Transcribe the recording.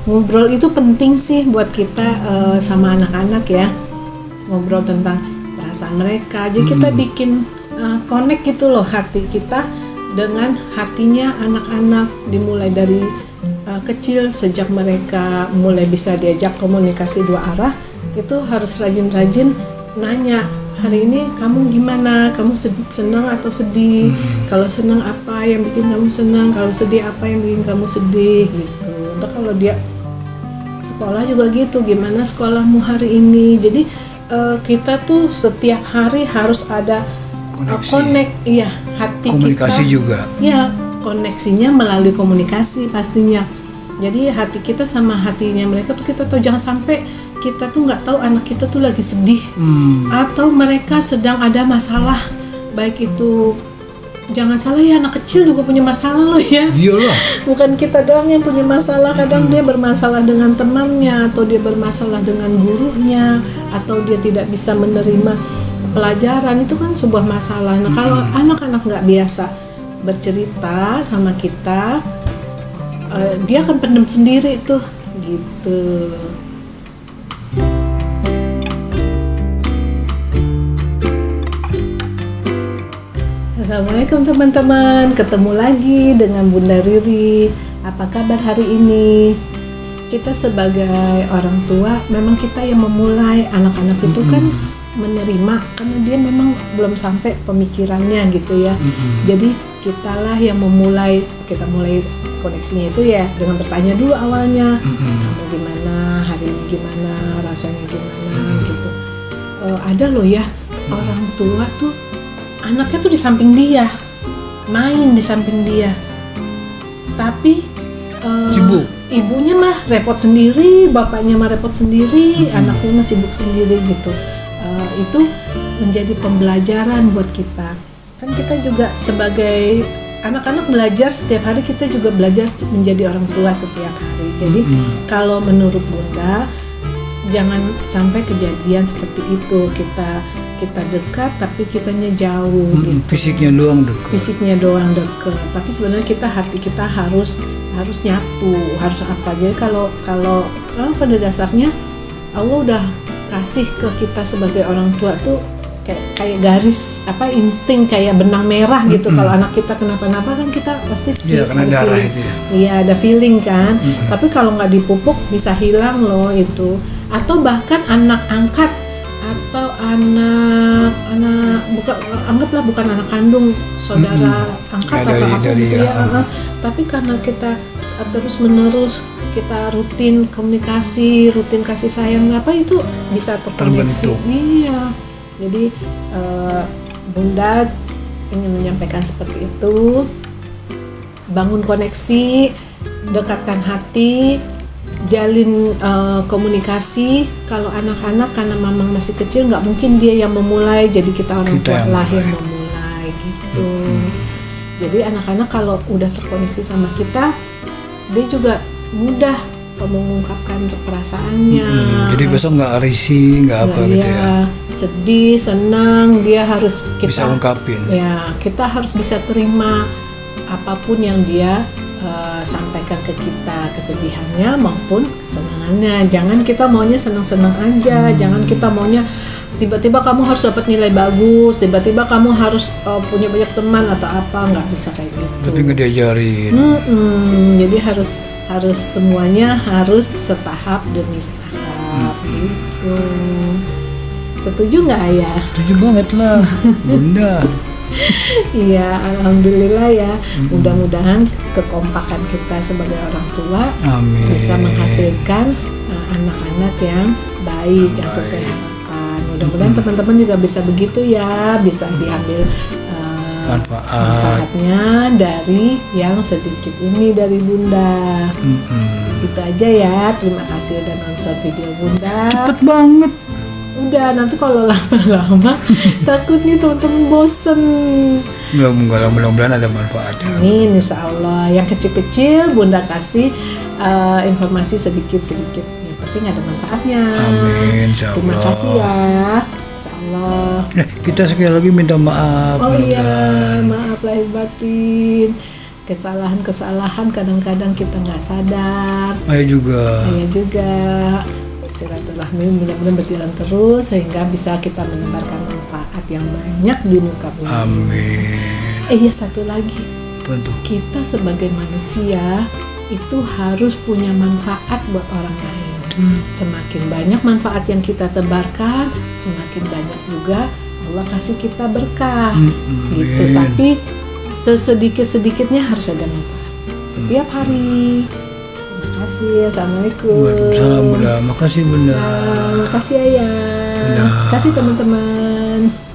ngobrol itu penting sih buat kita sama anak-anak ya, ngobrol tentang perasaan mereka. Jadi kita bikin connect gitu loh hati kita dengan hatinya anak-anak, dimulai dari kecil sejak mereka mulai bisa diajak komunikasi dua arah. Itu harus rajin-rajin nanya, hari ini kamu gimana, kamu senang atau sedih, kalau senang apa yang bikin kamu senang, kalau sedih apa yang bikin kamu sedih gitu. Untuk kalau dia sekolah juga gitu, gimana sekolahmu hari ini. Jadi kita tuh setiap hari harus ada connect, iya, hati komunikasi kita juga. ya, koneksinya melalui komunikasi pastinya. Jadi hati kita sama hatinya mereka tuh kita tahu, jangan sampai kita tuh nggak tahu anak kita tuh lagi sedih atau mereka sedang ada masalah. Baik itu, jangan salah ya, anak kecil juga punya masalah loh ya. Iyalah. Bukan kita doang yang punya masalah. Kadang dia bermasalah dengan temannya, atau dia bermasalah dengan gurunya, atau dia tidak bisa menerima pelajaran. Itu kan sebuah masalah. Nah kalau anak-anak nggak biasa bercerita sama kita, dia akan pendam sendiri tuh gitu. Assalamualaikum teman-teman, ketemu lagi dengan Bunda Riri. Apa kabar hari ini? Kita sebagai orang tua, memang kita yang memulai. Anak-anak itu kan menerima karena dia memang belum sampai pemikirannya gitu ya. Jadi kitalah yang memulai, kita mulai koneksinya itu ya dengan bertanya dulu awalnya, kamu gimana, hari ini gimana, rasanya gimana gitu. Ada loh ya orang tua tuh anaknya tuh di samping dia, main di samping dia, tapi sibuk. Ibunya mah repot sendiri, bapaknya mah repot sendiri, anaknya mah sibuk sendiri gitu. Itu menjadi pembelajaran buat kita. Kan kita juga sebagai anak-anak belajar setiap hari, kita juga belajar menjadi orang tua setiap hari. Jadi kalau menurut Bunda, jangan sampai kejadian seperti itu, kita dekat tapi kitanya jauh gitu. Fisiknya doang dekat. Tapi sebenarnya hati kita harus nyatu, harus apa. Jadi kalau pada dasarnya Allah udah kasih ke kita sebagai orang tua tuh kayak garis insting, kayak benang merah gitu. Kalau anak kita kenapa-napa kan kita pasti karena darah itu ya. Iya, ada feeling kan. Tapi kalau nggak dipupuk bisa hilang loh itu. Atau bahkan anak angkat atau anak anggaplah bukan anak kandung, saudara angkat atau apa gitu ya. Tapi karena kita terus menerus, kita rutin komunikasi, rutin kasih sayang apa, itu bisa terkoneksi. Iya. Jadi Bunda ingin menyampaikan seperti itu. Bangun koneksi, dekatkan hati, jalin komunikasi. Kalau anak-anak karena memang masih kecil, nggak mungkin dia yang memulai, jadi kita orang tua lah yang memulai gitu. Jadi anak-anak kalau udah terkoneksi sama kita, dia juga mudah mengungkapkan perasaannya. Jadi besok nggak risih, nggak apa gitu ya. Sedih, senang, dia harus kita bisa ungkapin. Ya, kita harus bisa terima apapun yang dia sampaikan ke kita, kesedihannya maupun kesenangannya. Jangan kita maunya senang-senang aja, jangan kita maunya tiba-tiba kamu harus dapat nilai bagus, tiba-tiba kamu harus punya banyak teman atau apa, nggak bisa kayak gitu. Tapi nggak diajarin. Jadi harus semuanya harus setahap demi setahap gitu. Setuju nggak ya? Setuju banget lah, Bunda. Iya, alhamdulillah ya. Mudah-mudahan kekompakan kita sebagai orang tua bisa menghasilkan anak-anak yang baik, yang sesuai harapan. Mudah-mudahan teman-teman juga bisa begitu ya, bisa diambil manfaatnya dari yang sedikit ini dari Bunda. Gitu aja ya. Terima kasih udah nonton video Bunda. Cepet banget. Udah, nanti kalau lama-lama takutnya teman-teman bosen. Mudah-mudahan ada manfaatnya. Amin, insya Allah. Yang kecil-kecil Bunda kasih informasi sedikit-sedikit. Yang penting ada manfaatnya. Amin, insya Allah. Terima kasih ya. Insya Allah. Kita sekali lagi minta maaf. Oh iya, maaf lahir batin. kesalahan-kesalahan kadang-kadang kita nggak sadar. Ayah juga. Saya juga silaturahmi mudah-mudahan berjalan terus sehingga bisa kita menebarkan manfaat yang banyak di muka bumi. Amin. Ya satu lagi, Apa tuh? kita sebagai manusia itu harus punya manfaat buat orang lain. Semakin banyak manfaat yang kita tebarkan, semakin banyak juga Allah kasih kita berkah. Gitu. Amin. Tapi sesedikit-sedikitnya harus ada manfaat setiap hari. Terima kasih. Assalamualaikum. Waalaikumsalam Bunda. Makasih Bunda. Makasih Ayah. Bunda. Makasih teman-teman.